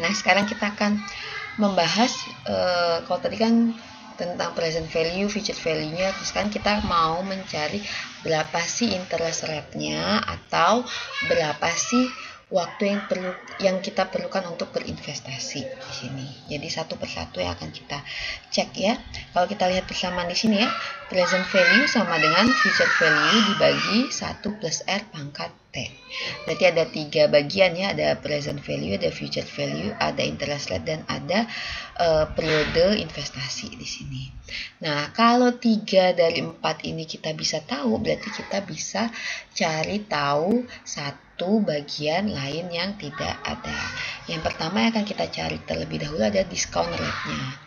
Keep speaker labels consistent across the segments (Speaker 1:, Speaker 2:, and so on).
Speaker 1: Nah, sekarang kita akan membahas kalau tadi kan tentang present value, future value-nya. Terus kan kita mau mencari berapa sih interest rate-nya atau berapa sih waktu yang kita perlukan untuk berinvestasi di sini. Jadi satu persatu yang akan kita cek ya. Kalau kita lihat bersamaan di sini ya, present value sama dengan future value dibagi 1 plus R pangkat T. Berarti ada 3 bagian ya, ada present value, ada future value, ada interest rate, dan ada periode investasi di sini. Nah, kalau 3 dari 4 ini kita bisa tahu, berarti kita bisa cari tahu satu bagian lain yang tidak ada. Yang pertama yang akan kita cari terlebih dahulu ada discount rate-nya.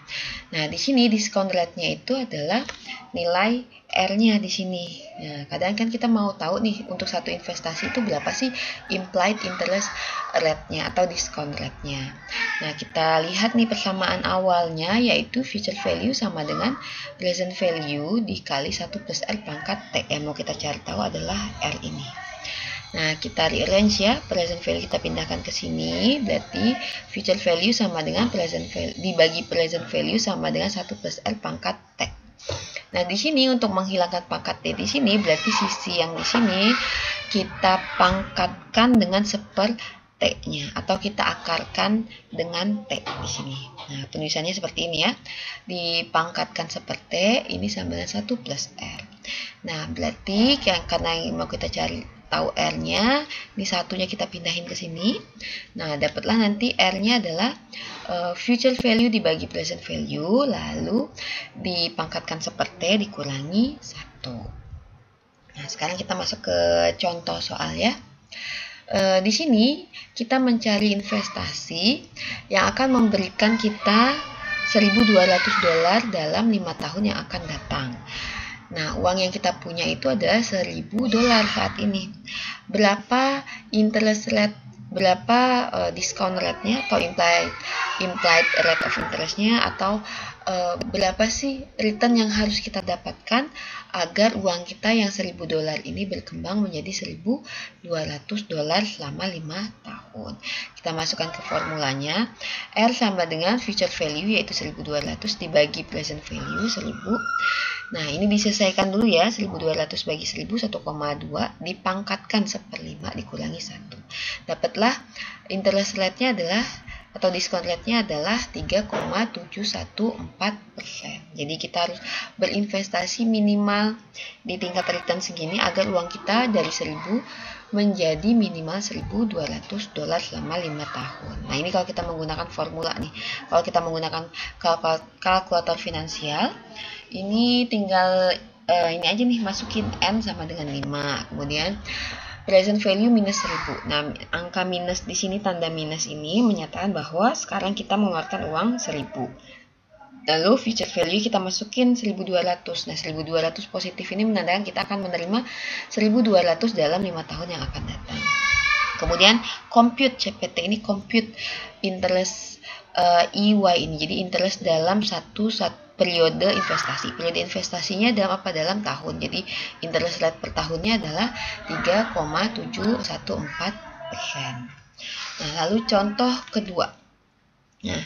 Speaker 1: Nah, di sini discount rate-nya itu adalah nilai R-nya di sini. Nah, kadang kan kita mau tahu nih untuk satu investasi itu berapa sih implied interest rate-nya atau discount rate-nya. Nah, kita lihat nih persamaan awalnya yaitu future value sama dengan present value dikali 1 plus R pangkat T. Yang mau kita cari tahu adalah R ini. Nah, kita rearrange ya, present value kita pindahkan ke sini, berarti future value sama dengan present value dibagi present value sama dengan 1 plus R pangkat T. Nah, di sini untuk menghilangkan pangkat T di sini, berarti sisi yang di sini kita pangkatkan dengan seper T-nya atau kita akarkan dengan T di sini. Nah, penulisannya seperti ini ya. Dipangkatkan seper T, ini sama dengan 1 plus R. Nah, berarti karena yang mau kita cari tahu R-nya, ini satunya kita pindahin ke sini. Nah, dapatlah nanti R-nya adalah future value dibagi present value, lalu dipangkatkan seperti dikurangi 1. Nah, sekarang kita masuk ke contoh soal ya. Di sini kita mencari investasi yang akan memberikan kita $1.200 dalam 5 tahun yang akan datang. Nah, uang yang kita punya itu adalah $1.000 saat ini. Berapa interest rate, berapa discount rate-nya atau implied rate of interest-nya, atau berapa sih return yang harus kita dapatkan agar uang kita yang $1.000 ini berkembang menjadi $1.200 selama 5 tahun. Kita masukkan ke formulanya. R sama dengan future value yaitu 1.200 dibagi present value 1.000. Nah, ini diselesaikan dulu ya. 1.200 bagi 1.000 1,2 dipangkatkan 1/5 dikurangi 1. Dapatlah interest rate-nya adalah atau discount rate-nya adalah 3,714%. Jadi kita harus berinvestasi minimal di tingkat return segini agar uang kita dari 1.000 menjadi minimal $1.200 selama 5 tahun. Nah, ini kalau kita menggunakan formula nih. Kalau kita menggunakan kalkulator finansial, ini tinggal ini aja nih, masukin N sama dengan 5. Kemudian present value minus 1.000. Nah, angka minus di sini, tanda minus ini menyatakan bahwa sekarang kita mengeluarkan uang 1.000. Lalu future value kita masukin 1.200. Nah, 1.200 positif ini menandakan kita akan menerima 1.200 dalam 5 tahun yang akan datang. Kemudian compute CPT ini compute interest EY ini. Jadi interest dalam satu periode investasi. Periode investasinya dalam apa? Dalam tahun. Jadi interest rate per tahunnya adalah 3,714%. Nah, lalu contoh kedua. Nah,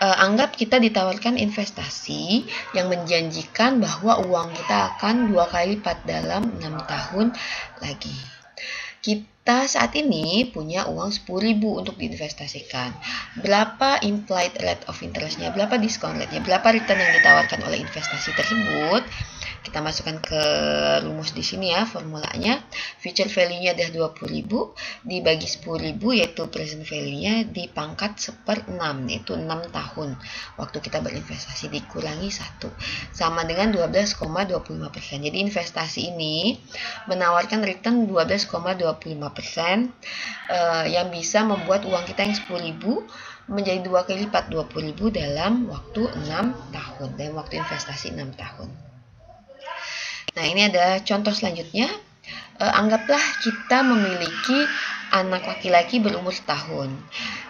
Speaker 1: anggap kita ditawarkan investasi yang menjanjikan bahwa uang kita akan 2 kali lipat dalam 6 tahun lagi. Kita saat ini punya uang 10.000 untuk diinvestasikan. Berapa implied rate of interest-nya, berapa discount rate-nya, berapa return yang ditawarkan oleh investasi tersebut? Kita masukkan ke rumus di sini ya, formulanya. Future value-nya adalah 20.000 dibagi 10.000 yaitu present value-nya dipangkat 1/6 yaitu 6 tahun waktu kita berinvestasi dikurangi 1 sama dengan 12,25%. Jadi investasi ini menawarkan return 12,25% yang bisa membuat uang kita yang 10.000 menjadi 2 kali lipat 20.000 dalam waktu 6 tahun, dalam waktu investasi 6 tahun. Nah, ini ada contoh selanjutnya. Anggaplah kita memiliki anak laki-laki berumur setahun.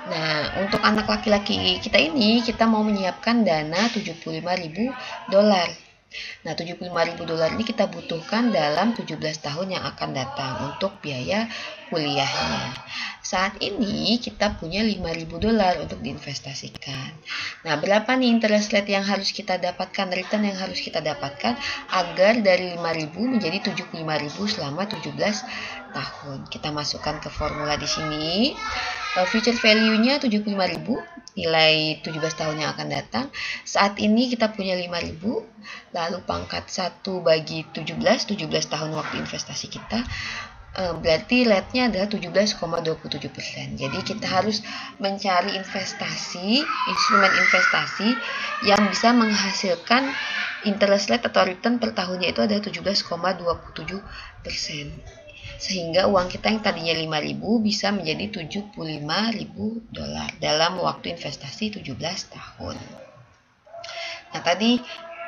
Speaker 1: Nah, untuk anak laki-laki kita ini, kita mau menyiapkan dana $75.000. Nah, $75.000 ini kita butuhkan dalam 17 tahun yang akan datang untuk biaya kuliahnya. Saat ini kita punya $5.000 untuk diinvestasikan. Nah, berapa nih interest rate yang harus kita dapatkan, return yang harus kita dapatkan agar dari 5.000 menjadi 75.000 selama 17 tahun. Kita masukkan ke formula di sini. Future value-nya 75.000, nilai 17 tahun yang akan datang. Saat ini kita punya 5.000, lalu pangkat 1 bagi 17 tahun waktu investasi kita, berarti rate-nya adalah 17,27%. Jadi kita harus mencari instrumen investasi yang bisa menghasilkan interest rate atau return per tahunnya itu adalah 17,27%. Sehingga uang kita yang tadinya 5.000 bisa menjadi $75.000 dalam waktu investasi 17 tahun. Nah, tadi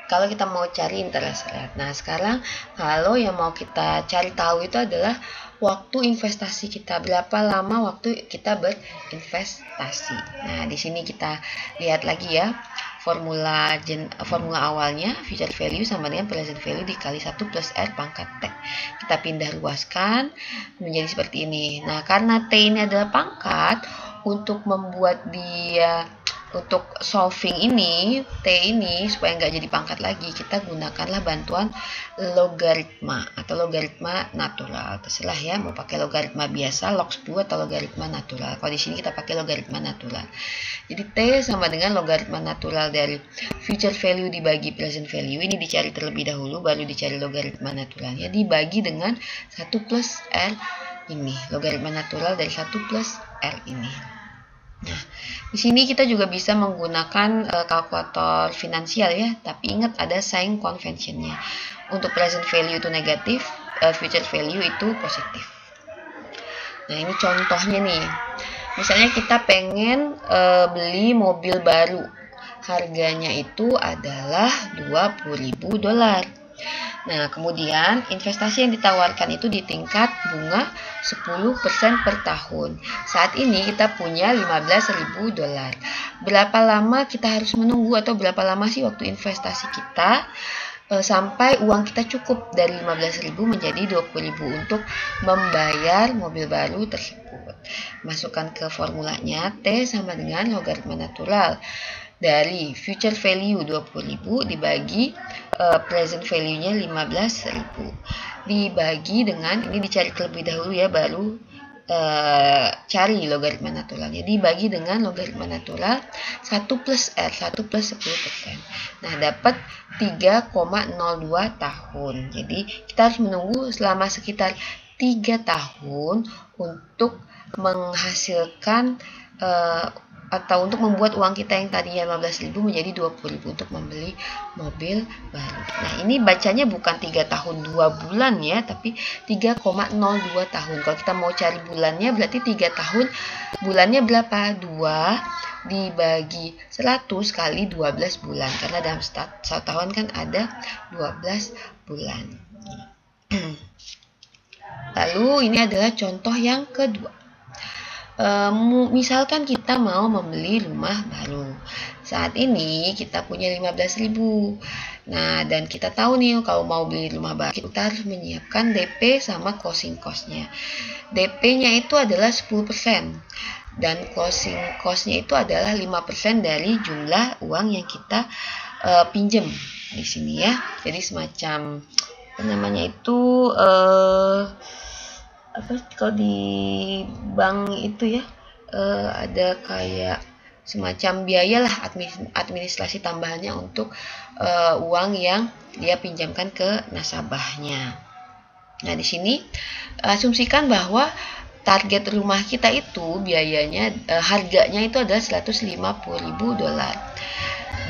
Speaker 1: kalau kita mau cari interest rate. Nah, sekarang kalau yang mau kita cari tahu itu adalah waktu investasi kita, berapa lama waktu kita berinvestasi. Nah, di sini kita lihat lagi ya. Formula awalnya future value sama dengan present value dikali 1 plus R pangkat T. Kita pindah luaskan menjadi seperti ini. Nah, karena T ini adalah pangkat, untuk membuat dia untuk solving ini, T ini supaya nggak jadi pangkat lagi, kita gunakanlah bantuan logaritma atau logaritma natural. Terserah ya, mau pakai logaritma biasa, log 10 atau logaritma natural. Kalau di sini kita pakai logaritma natural. Jadi T sama dengan logaritma natural dari future value dibagi present value. Ini dicari terlebih dahulu, baru dicari logaritma naturalnya. Dibagi dengan 1 plus R ini. Logaritma natural dari 1 plus R ini. Nah, di sini kita juga bisa menggunakan kalkulator finansial ya, tapi ingat ada sign conventionnya. Untuk present value itu negatif, future value itu positif. Nah, ini contohnya nih. Misalnya kita pengen beli mobil baru, harganya itu adalah $20.000. Nah, kemudian investasi yang ditawarkan itu di tingkat bunga 10% per tahun. Saat ini kita punya $15.000. Berapa lama kita harus menunggu atau berapa lama sih waktu investasi kita sampai uang kita cukup dari 15.000 menjadi 20.000 untuk membayar mobil baru tersebut? Masukkan ke formulanya, T sama dengan logaritma natural dari future value 20.000 dibagi present value-nya 15.000 dibagi dengan, ini dicari terlebih dahulu ya, baru cari logaritma naturalnya, dibagi dengan logaritma natural 1 plus R, 1 plus 10%. Nah, dapat 3,02 tahun. Jadi kita harus menunggu selama sekitar 3 tahun untuk menghasilkan atau untuk membuat uang kita yang tadinya 15.000 menjadi 20.000 untuk membeli mobil baru. Nah, ini bacanya bukan 3 tahun 2 bulan ya, tapi 3,02 tahun. Kalau kita mau cari bulannya berarti 3 tahun, bulannya berapa? 2 dibagi 100 kali 12 bulan. Karena dalam satu tahun kan ada 12 bulan. Lalu ini adalah contoh yang kedua. Misalkan kita mau membeli rumah baru. Saat ini kita punya 15.000. Nah, dan kita tahu nih kalau mau beli rumah baru kita harus menyiapkan DP sama closing cost-nya. DP-nya itu adalah 10% dan closing cost-nya itu adalah 5% dari jumlah uang yang kita pinjam di sini ya. Jadi semacam apa namanya itu kalau di bank itu ya ada kayak semacam biaya lah, administrasi tambahannya untuk uang yang dia pinjamkan ke nasabahnya. Nah, di sini asumsikan bahwa target rumah kita itu biayanya harganya itu adalah $150.000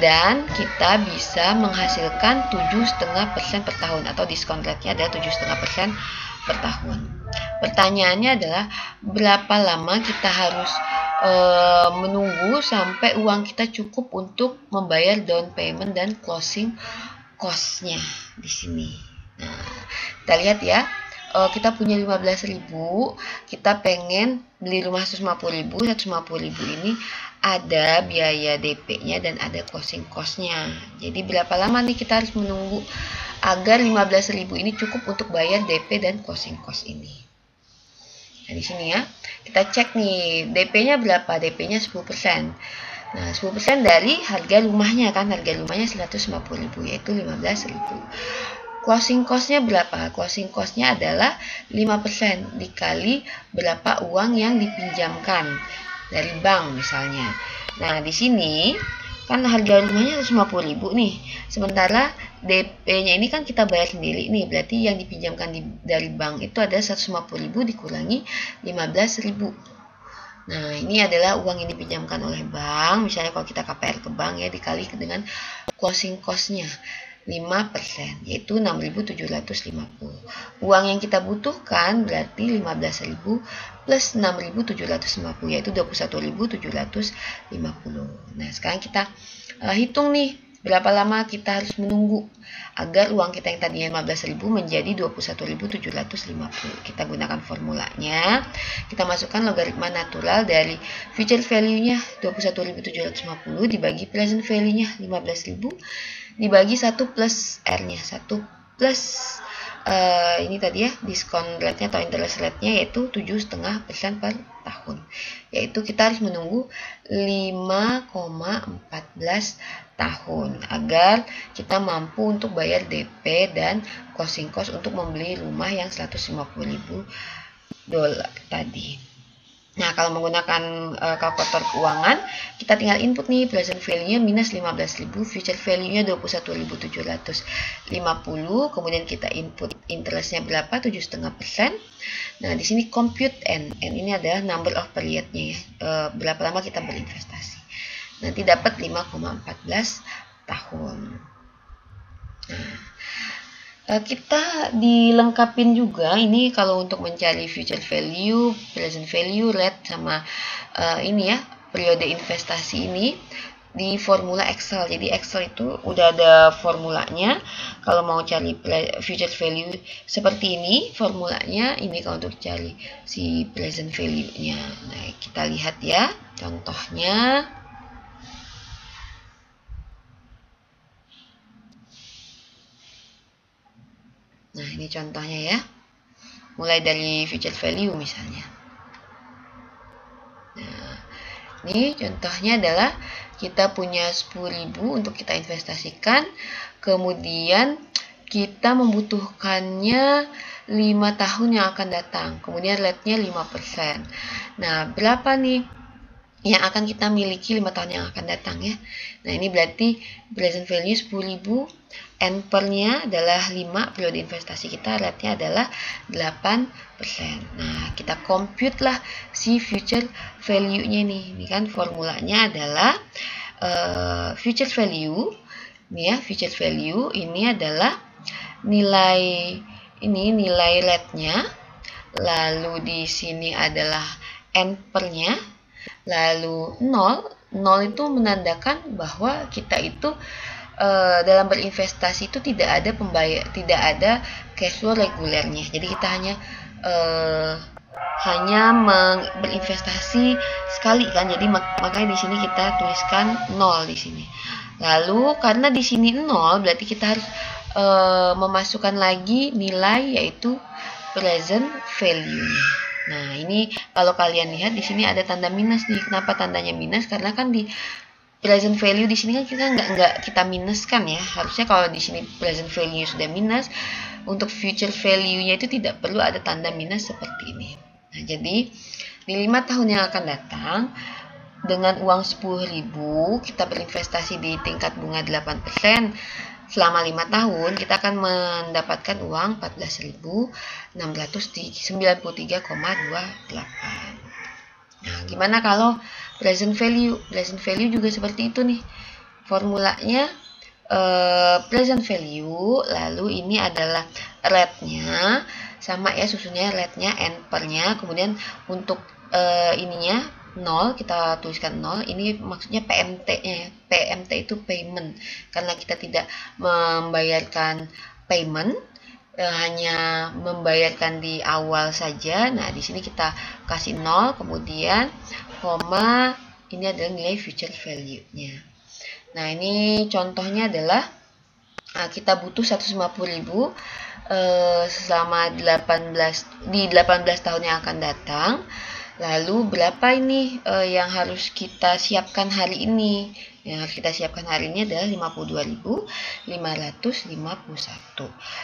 Speaker 1: dan kita bisa menghasilkan 7,5% per tahun atau diskon rate-nya adalah 7,5% per tahun. Pertanyaannya adalah berapa lama kita harus menunggu sampai uang kita cukup untuk membayar down payment dan closing cost-nya di sini. Nah, kita lihat ya, kita punya 15.000, kita pengen beli rumah 150.000. 150.000 ini ada biaya DP-nya dan ada closing cost-nya. Jadi berapa lama nih kita harus menunggu agar 15.000 ini cukup untuk bayar DP dan closing cost ini. Nah, di sini ya, kita cek nih DP-nya berapa? DP-nya 10%. Nah, 10% dari harga rumahnya kan, harga rumahnya 150.000 yaitu 15.000. Closing cost-nya berapa? Closing cost-nya adalah 5% dikali berapa uang yang dipinjamkan dari bank misalnya. Nah, di sini kan harga rumahnya 150.000 nih. Sementara DP-nya ini kan kita bayar sendiri nih. Berarti yang dipinjamkan dari bank itu ada 150.000 dikurangi 15.000. Nah, ini adalah uang yang dipinjamkan oleh bank. Misalnya kalau kita KPR ke bank ya, dikali dengan closing cost-nya 5%, yaitu 6.750. Uang yang kita butuhkan berarti 15.000 plus 6.750, yaitu 21.750. Nah, sekarang kita hitung nih berapa lama kita harus menunggu agar uang kita yang tadinya 15.000 menjadi 21.750. Kita gunakan formulanya. Kita masukkan logaritma natural dari future value-nya 21.750 dibagi present value-nya 15.000 dibagi 1 plus R-nya. 1 plus ini tadi ya, diskon rate-nya atau interest rate-nya yaitu 7,5% per tahun. Yaitu kita harus menunggu 5,14 tahun agar kita mampu untuk bayar DP dan closing cost untuk membeli rumah yang 150.000 dolar tadi. Nah, kalau menggunakan kalkulator keuangan, kita tinggal input nih present value-nya minus 15.000, future value-nya 21.750, kemudian kita input interest-nya berapa? 7,5%. Nah, di sini compute N ini adalah number of period-nya ya, berapa lama kita berinvestasi. Nanti dapat 5,14 tahun. Nah, kita dilengkapin juga ini kalau untuk mencari future value, present value, rate sama ini ya, periode investasi ini di formula Excel. Jadi Excel itu udah ada formulanya. Kalau mau cari future value seperti ini, formulanya ini kalau untuk cari si present value-nya. Nah, kita lihat ya contohnya. Nah, ini contohnya ya. Mulai dari future value misalnya. Nah, ini contohnya adalah kita punya 10.000 untuk kita investasikan. Kemudian kita membutuhkannya 5 tahun yang akan datang. Kemudian rate-nya 5%. Nah, berapa nih yang akan kita miliki 5 tahun yang akan datang ya. Nah, ini berarti present value 10.000, N per-nya adalah 5, periode investasi kita, rate-nya adalah 8%. Nah, kita compute lah si future value-nya nih. Ini kan formulanya adalah future value. Ini ya, future value ini adalah nilai rate-nya. Lalu di sini adalah N per-nya. Lalu 0 itu menandakan bahwa kita itu dalam berinvestasi itu tidak ada cash flow regulernya. Jadi kita hanya berinvestasi sekali kan. Jadi makanya di sini kita tuliskan 0 di sini. Lalu karena di sini 0 berarti kita harus memasukkan lagi nilai yaitu present value-nya. Nah, ini kalau kalian lihat di sini ada tanda minus nih. Kenapa tandanya minus? Karena kan di present value di sini kan kita nggak kita minuskan ya. Harusnya kalau di sini present value sudah minus, untuk future value-nya itu tidak perlu ada tanda minus seperti ini. Nah, jadi di 5 tahun yang akan datang dengan uang 10.000 kita berinvestasi di tingkat bunga 8%. Selama 5 tahun kita akan mendapatkan uang 14.693,28. Nah, gimana kalau present value? Present value juga seperti itu nih. Formulanya present value, lalu ini adalah rate-nya sama ya, susunnya rate-nya, N per-nya, kemudian untuk ininya 0 kita tuliskan 0, ini maksudnya PMT-nya ya. PMT itu payment, karena kita tidak membayarkan payment, hanya membayarkan di awal saja. Nah, di sini kita kasih 0, kemudian koma, ini adalah nilai future value-nya. Nah, ini contohnya adalah kita butuh 150.000 selama 18 tahun yang akan datang. Lalu berapa ini yang harus kita siapkan hari ini? Yang harus kita siapkan hari ini adalah 52.551.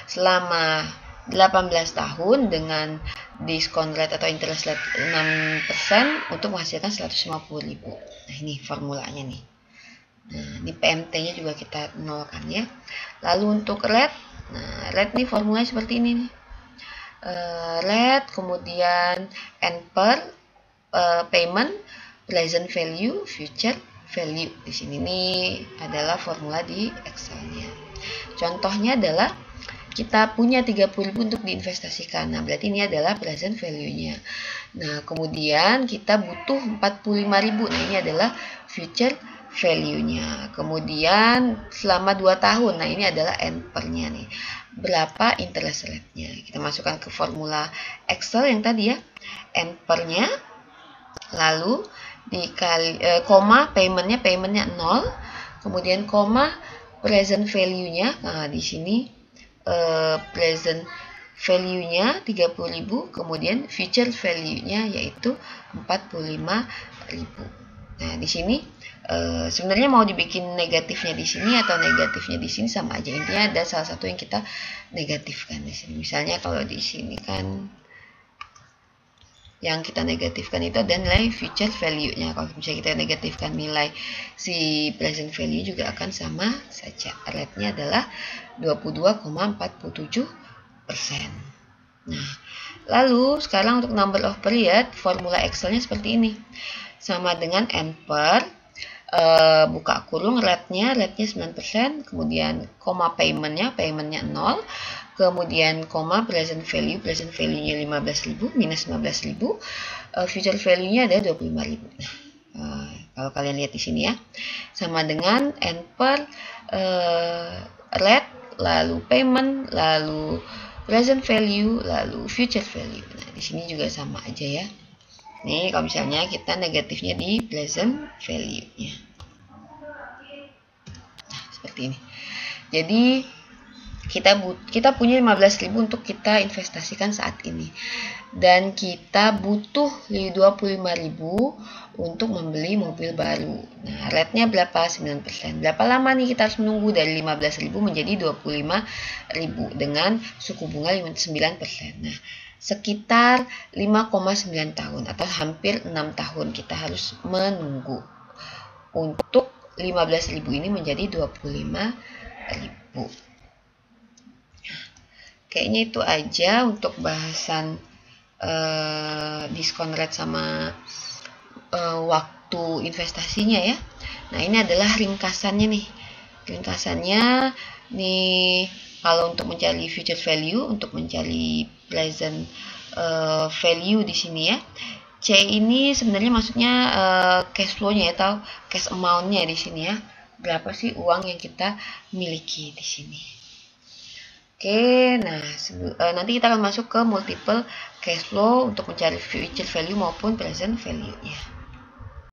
Speaker 1: Selama 18 tahun dengan diskon rate atau interest rate 6% untuk menghasilkan 150.000. Nah, ini formulanya nih. Nah, ini PMT-nya juga kita nolkan ya. Lalu untuk rate, nah rate nih formulanya seperti ini nih. Rate, kemudian N per payment, present value, future value. Di sini nih adalah formula di Excel-nya. Contohnya adalah kita punya 30.000 untuk diinvestasikan. Nah, berarti ini adalah present value-nya. Nah, kemudian kita butuh 45.000. Nah, ini adalah future value-nya. Kemudian selama 2 tahun. Nah, ini adalah N per-nya nih. Berapa interest rate-nya? Kita masukkan ke formula Excel yang tadi ya. N per-nya, lalu dikali koma payment-nya 0, kemudian koma present value-nya. Nah, di sini present value-nya 30.000, kemudian future value-nya yaitu 45.000. Nah, di sini sebenarnya mau dibikin negatifnya di sini atau negatifnya di sini sama aja. Intinya ada salah satu yang kita negatifkan di sini. Misalnya kalau di sini kan yang kita negatifkan itu ada nilai future value-nya. Kalau misalnya kita negatifkan nilai si present value juga akan sama saja. Rate-nya adalah 22,47%. Nah, lalu sekarang untuk number of period, formula Excel-nya seperti ini. Sama dengan N per, buka kurung, rate-nya 9%, kemudian koma payment-nya 0, kemudian koma present value-nya 15.000 minus 15.000, future value-nya ada 25.000. Nah, kalau kalian lihat di sini ya, sama dengan N per rate, lalu payment, lalu present value, lalu future value. Nah, di sini juga sama aja ya. Nih, kalau misalnya kita negatifnya di present value-nya. Nah, seperti ini. Jadi kita punya 15.000 untuk kita investasikan saat ini. Dan kita butuh 25.000 untuk membeli mobil baru. Nah, rate-nya berapa? 9%. Berapa lama nih kita harus menunggu dari 15.000 menjadi 25.000 dengan suku bunga 9%. Nah, sekitar 5,9 tahun atau hampir 6 tahun kita harus menunggu untuk 15.000 ini menjadi 25.000. Kayaknya itu aja untuk bahasan diskon rate sama waktu investasinya ya. Nah, ini adalah ringkasannya nih. Ringkasannya nih, kalau untuk mencari future value, untuk mencari present value di sini ya. C ini sebenarnya maksudnya cash flow-nya atau cash amount-nya di sini ya. Berapa sih uang yang kita miliki di sini? Oke, nah nanti kita akan masuk ke multiple cash flow untuk mencari future value maupun present value-nya.